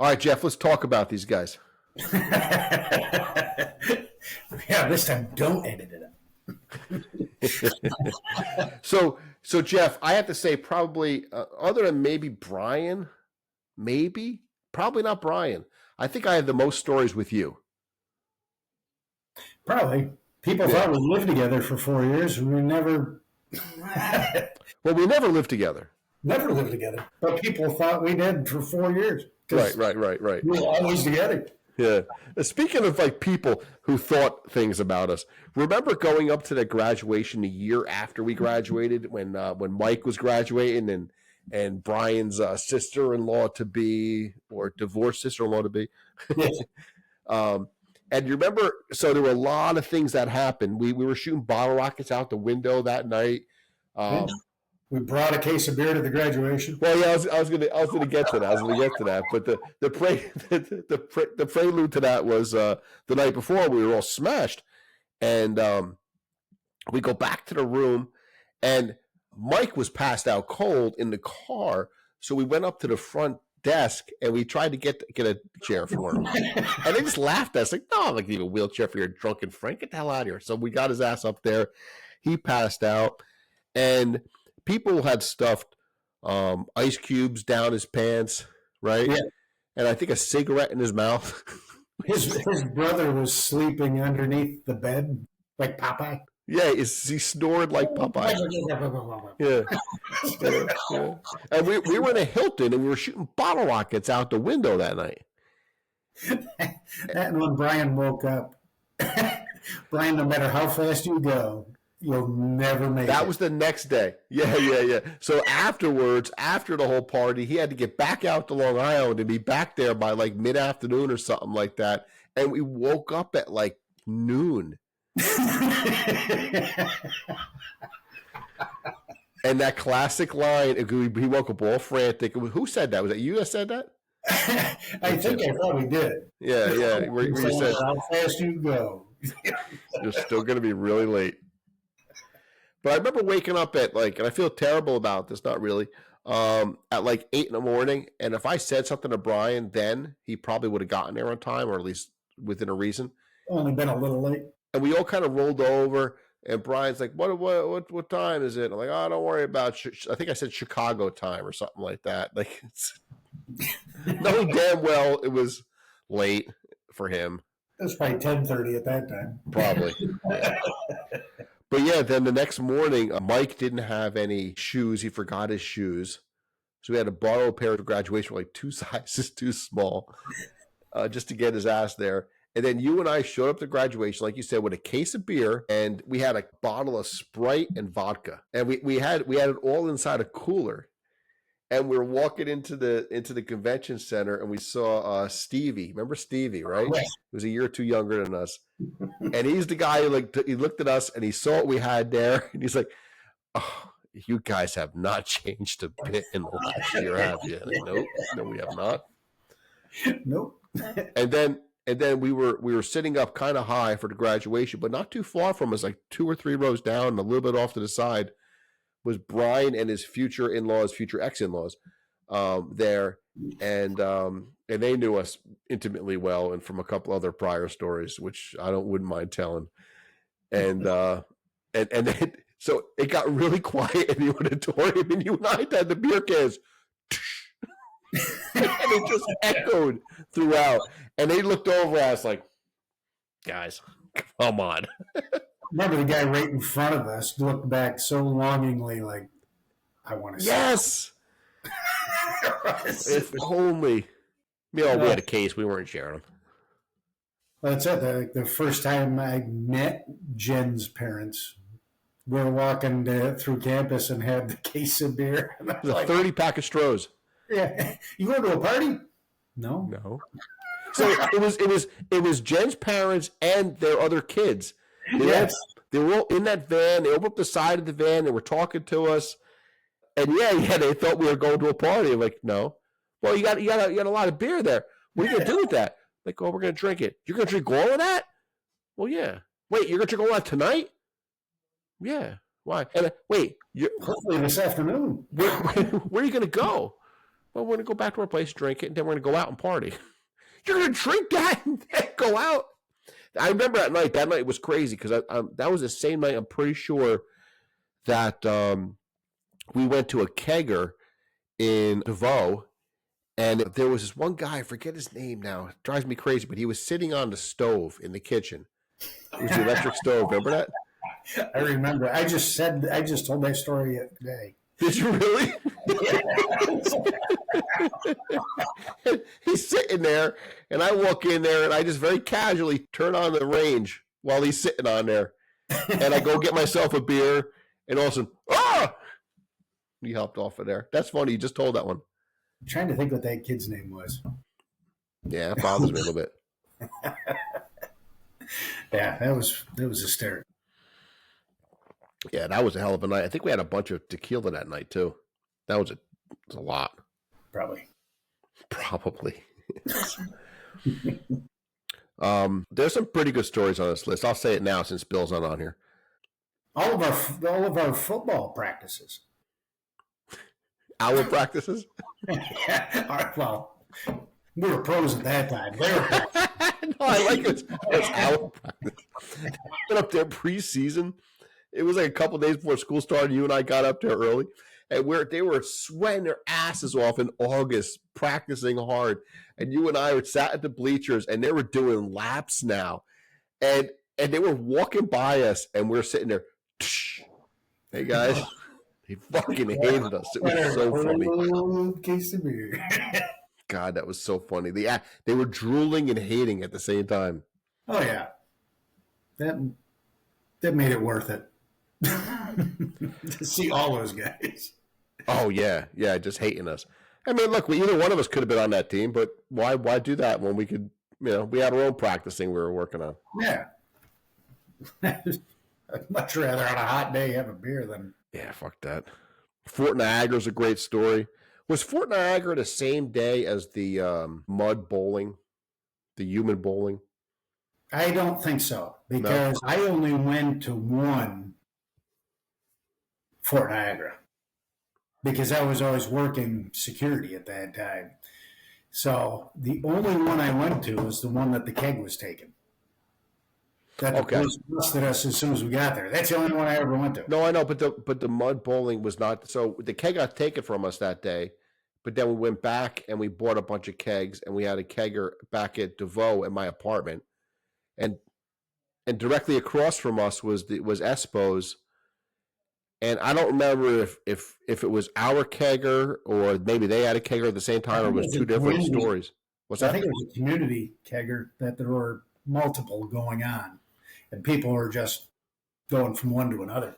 All right, Jeff, let's talk about these guys. Yeah, this time don't edit it up. So Jeff, I have to say probably other than maybe Brian, probably not Brian. I think I had the most stories with you. Probably. People thought we lived together for 4 years, and we never. Well, we never lived together. Never lived together, but people thought we did for 4 years. Right. We were always together. Yeah. Speaking of like people who thought things about us, remember going up to the graduation a year after we graduated when Mike was graduating and Brian's sister-in-law to be or divorced sister-in-law to be. Yes. And you remember, so there were a lot of things that happened. We were shooting bottle rockets out the window that night. We brought a case of beer to the graduation. Well, yeah, I was gonna get to that. But the prelude to that was the night before. We were all smashed, and we go back to the room, and Mike was passed out cold in the car. So we went up to the front desk and we tried to get a chair for him, and they just laughed at us like, "No, I'm not gonna give you a wheelchair for your drunken friend. Get the hell out of here!" So we got his ass up there. He passed out, and people had stuffed ice cubes down his pants, right? Yeah. And I think a cigarette in his mouth. His brother was sleeping underneath the bed like Popeye. Yeah, he snored like Popeye. Yeah. And we were in a Hilton, and we were shooting bottle rockets out the window that night. And when Brian woke up, Brian, no matter how fast you go, you'll never make it. That was the next day. Yeah. So afterwards, after the whole party, he had to get back out to Long Island and be back there by like mid-afternoon or something like that. And we woke up at like noon. And that classic line, he woke up all frantic. Who said that? Was it you that said that? I think I probably did. Yeah. Where you said, how fast you go. You're still going to be really late. But I remember waking up at and I feel terrible about this, not really, at like 8 a.m. And if I said something to Brian, then he probably would have gotten there on time, or at least within a reason. Only been a little late. And we all kind of rolled over, and Brian's like, what time is it? I'm like, oh, don't worry about I think I said Chicago time or something like that. Like, it's knowing damn well it was late for him. It was probably 10:30 at that time. Probably. Yeah. But yeah, then the next morning, Mike didn't have any shoes. He forgot his shoes. So we had to borrow a pair of graduation, like 2 sizes too small, just to get his ass there. And then you and I showed up to graduation, like you said, with a case of beer, and we had a bottle of Sprite and vodka. And we had it all inside a cooler. And we were walking into the convention center, and we saw Stevie. Remember Stevie, right? Yes. He was a year or two younger than us. And he's the guy who he looked at us and he saw what we had there, and he's like, "Oh, you guys have not changed a bit in the last year, have you?" Like, no, we have not. Nope. And then we were sitting up kind of high for the graduation, but not too far from us, like 2 or 3 rows down, and a little bit off to the side was Brian and his future ex-in-laws there, and they knew us intimately well, and from a couple other prior stories, which I wouldn't mind telling. And then, so it got really quiet in the auditorium, and you and I had the beer cans, and it just echoed throughout. And they looked over at us like, "Guys, come on." Remember the guy right in front of us looked back so longingly, like, "I want to see." Yes. If only. We had a case. We weren't sharing them. Well, that's it. The first time I met Jen's parents, we were walking through campus and had the case of beer. It was a 30-pack of Strohs. Yeah. You going to a party? No. So it was Jen's parents and their other kids. Yes. They were all in that van. They opened up the side of the van. They were talking to us. And yeah, they thought we were going to a party. I'm like, no. Well, you got a lot of beer there. What are you going to do with that? Like, oh, we're going to drink it. You're going to drink all of that? Well, yeah. Wait, you're going to drink all that tonight? Yeah. Why? And wait, hopefully this afternoon. Where are you going to go? Well, we're going to go back to our place, drink it, and then we're going to go out and party. You're going to drink that and then go out? I remember that night. That night was crazy because that was the same night, I'm pretty sure, that we went to a kegger in DeVoe, and there was this one guy, I forget his name now, it drives me crazy, but he was sitting on the stove in the kitchen. It was the electric stove. Remember that? I remember. I just told that story today. Did you really? He's sitting there, and I walk in there, and I just very casually turn on the range while he's sitting on there. And I go get myself a beer, and all of a sudden, ah! He hopped off of there. That's funny. You just told that one. I'm trying to think what that kid's name was. Yeah, it bothers me a little bit. Yeah, that was hysterical. Yeah, that was a hell of a night. I think we had a bunch of tequila that night too. That was a lot. Probably. There's some pretty good stories on this list. I'll say it now since Bill's not on here. All of our football practices. Our practices? Yeah. Well, we were pros at that time. They were No, I like it. It's our practice. Went up there preseason. It was like a couple days before school started. You and I got up there early, and they were sweating their asses off in August, practicing hard. And you and I sat at the bleachers, and they were doing laps now, and they were walking by us, and we were sitting there. Hey guys, they fucking hated us. It was so funny. Case of beer. God, that was so funny. They were drooling and hating at the same time. Oh yeah, that made it worth it. To see all those guys. Oh yeah, just hating us. I mean, look, either one of us could have been on that team, but why do that when we could? We had our own practicing we were working on. Yeah, I'd much rather on a hot day have a beer than. Yeah, fuck that. Fort Niagara's a great story. Was Fort Niagara the same day as the mud bowling, the human bowling? I don't think so, because I only went to one Fort Niagara because I was always working security at that time. So the only one I went to was the one that the keg was taken. That the police busted us as soon as we got there. That's the only one I ever went to. No, I know, but the mud bowling was not. So the keg got taken from us that day, but then we went back and we bought a bunch of kegs, and we had a kegger back at DeVoe at my apartment, and directly across from us was Espo's. And I don't remember if it was our kegger or maybe they had a kegger at the same time, or it was two different stories. What's that? I think it was a community kegger that there were multiple going on, and people were just going from one to another.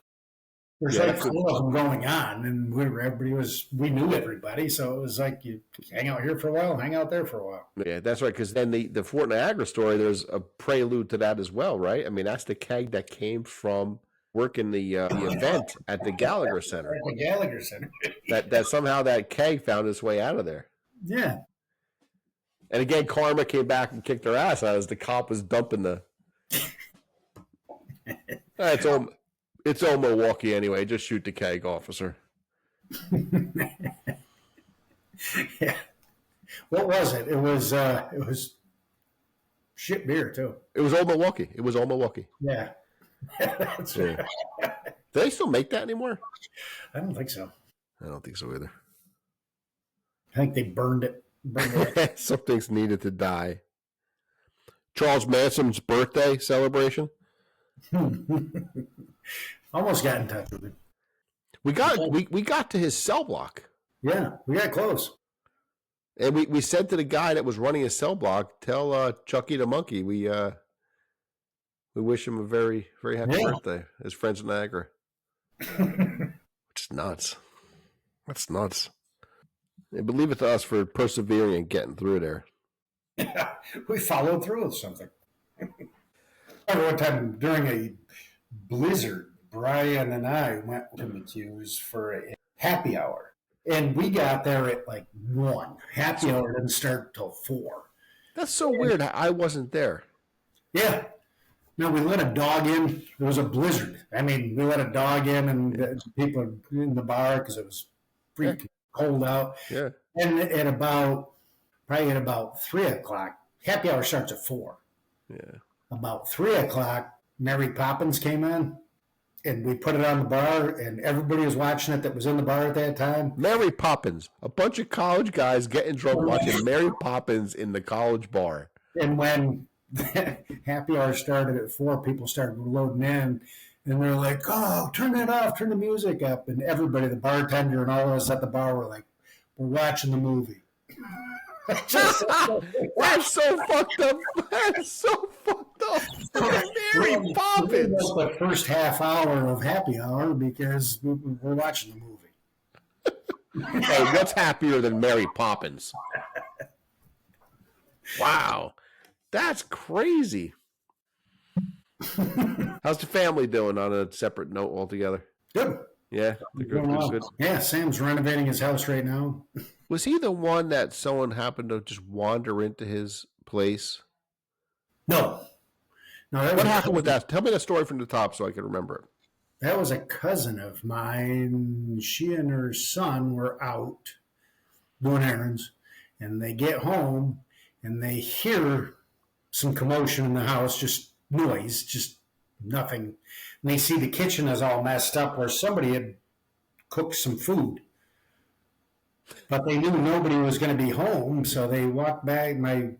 There's like 4 of them going on, and we knew everybody, so it was like you hang out here for a while, hang out there for a while. Yeah, that's right. Because then the Fort Niagara story, there's a prelude to that as well, right? I mean, that's the keg that came from working the event at the Gallagher Center. At the Gallagher Center. that somehow that keg found its way out of there. Yeah. And again, karma came back and kicked their ass out as the cop was dumping the. It's all Milwaukee anyway. Just shoot the keg, officer. Yeah. What was it? It was shit beer too. It was all Milwaukee. Yeah. That's right. Do they still make that anymore? I don't think so. I don't think so either. I think they burned it. Some things needed to die. Charles Manson's birthday celebration. Almost got in touch with him. We got to his cell block. Yeah, we got close. And we said to the guy that was running his cell block, tell Chucky the monkey we wish him a very, very happy birthday. His friends in Niagara. Which is nuts. That's nuts. And believe it to us for persevering and getting through there. Yeah, we followed through with something. One time during a blizzard, Brian and I went to McHugh's for a happy hour. And we got there at like 1. Happy hour didn't start till 4. That's so weird. I wasn't there. Yeah. No, we let a dog in. There was a blizzard. I mean, we let a dog in, and people in the bar because it was freaking cold out. Yeah. And probably at about 3 o'clock, happy hour starts at 4. Yeah. About 3 o'clock, Mary Poppins came in, and we put it on the bar, and everybody was watching it that was in the bar at that time. Mary Poppins. A bunch of college guys getting drunk watching Mary Poppins in the college bar. And when happy hour started at 4, people started loading in, and they're like, "Oh, turn that off, turn the music up." And everybody, the bartender and all of us at the bar, were like, "We're watching the movie." That's so fucked up. That's so fucked up. Mary Poppins. The first half hour of happy hour because we're watching the movie. Hey, what's happier than Mary Poppins? Wow. That's crazy. How's the family doing on a separate note altogether? Good. Yeah, good. Yeah, Sam's renovating his house right now. Was he the one that someone happened to just wander into his place? No. What happened with that? Tell me the story from the top so I can remember it. That was a cousin of mine. She and her son were out doing errands, and they get home, and they hear some commotion in the house, just noise, just nothing. And they see the kitchen is all messed up where somebody had cooked some food. But they knew nobody was going to be home, so they walked back. My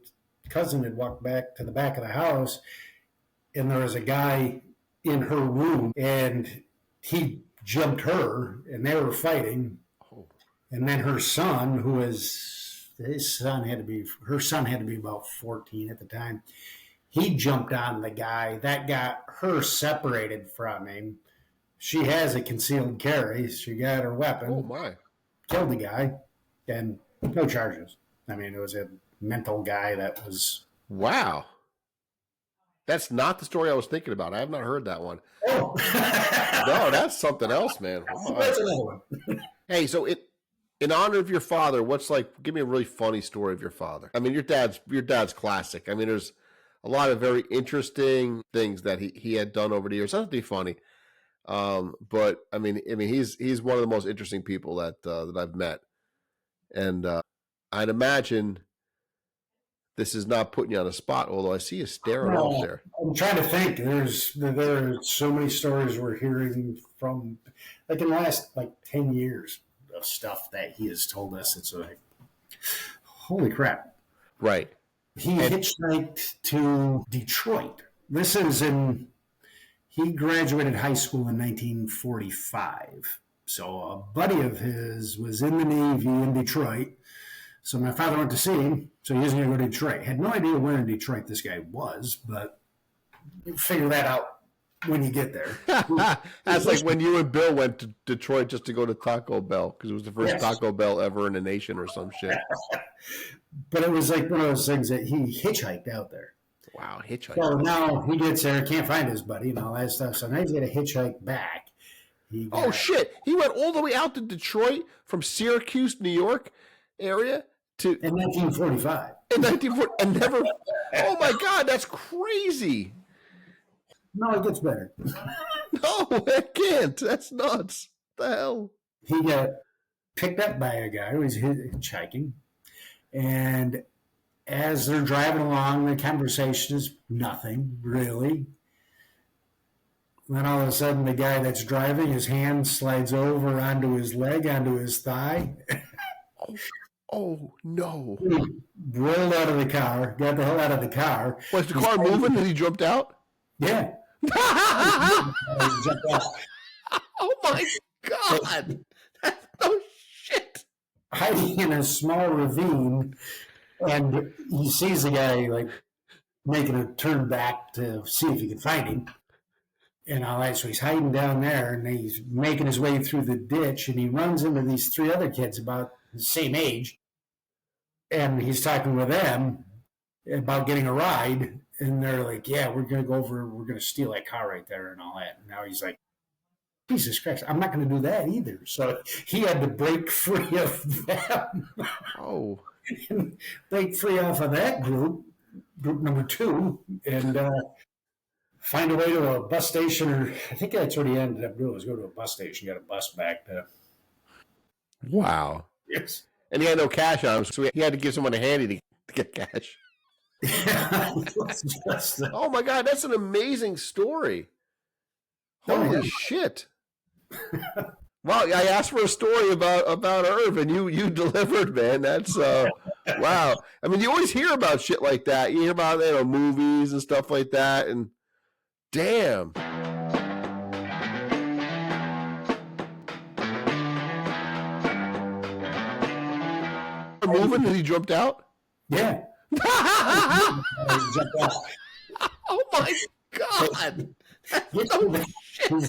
cousin had walked back to the back of the house, and there was a guy in her room, and he jumped her, and they were fighting. And then her son, her son had to be about 14 at the time. He jumped on the guy. That got her separated from him. She has a concealed carry. She got her weapon. Oh, my. Killed the guy, and no charges. I mean, it was a mental guy that was... Wow. That's not the story I was thinking about. I have not heard that one. Oh. No, that's something else, man. That's another one. Hey, so in honor of your father, give me a really funny story of your father. I mean, your dad's classic. I mean, there's a lot of very interesting things that he had done over the years. Not to be funny, but I mean, he's one of the most interesting people that I've met, and I'd imagine this is not putting you on the spot. Although I see you staring off there. I'm trying to think. There are so many stories we're hearing from, in the last 10 years of stuff that he has told us. It's like, holy crap! Right. He hitchhiked to Detroit. He graduated high school in 1945. So a buddy of his was in the Navy in Detroit. So my father went to see him. So he was going to go to Detroit. Had no idea where in Detroit this guy was, but you figure that out when you get there. That's like when you and Bill went to Detroit just to go to Taco Bell because it was the first Taco Bell ever in the nation or some shit. But it was like one of those things that he hitchhiked out there. Wow, hitchhike. So now he gets there, can't find his buddy and all that stuff. So now he's got to hitchhike back. Oh, shit. He went all the way out to Detroit from Syracuse, New York area to... In 1945. In 1940, and never... Oh, my God, that's crazy. No, it gets better. No, I can't. That's nuts. What the hell? He got picked up by a guy who was hitchhiking. And as they're driving along, the conversation is nothing, really. Then all of a sudden, the guy that's driving, his hand slides over onto his leg, onto his thigh. Oh, no. He rolled out of the car, got the hell out of the car. Was the car moving and he jumped out? Yeah. Oh, my God. That's no shit. Hiding in a small ravine, and he sees the guy making a turn back to see if he can find him. And all that, so he's hiding down there, and he's making his way through the ditch, and he runs into these 3 other kids about the same age, and he's talking with them about getting a ride, and they're like, "Yeah, we're gonna go over, we're gonna steal that car right there," and all that. And now he's like, Jesus Christ, I'm not going to do that either. So he had to break free of them. Oh. Break free off of that group number 2, and find a way to a bus station, or I think that's what he ended up doing, was go to a bus station, got a bus back to... Wow. Yes. And he had no cash on him, so he had to give someone a handy to get cash. Oh my God, that's an amazing story. Holy shit. Well, I asked for a story about Irv, and you delivered, man. That's wow. I mean, you always hear about shit like that. You hear about movies and stuff like that, and damn. Moving and he jumped out? Yeah. Oh my God. He's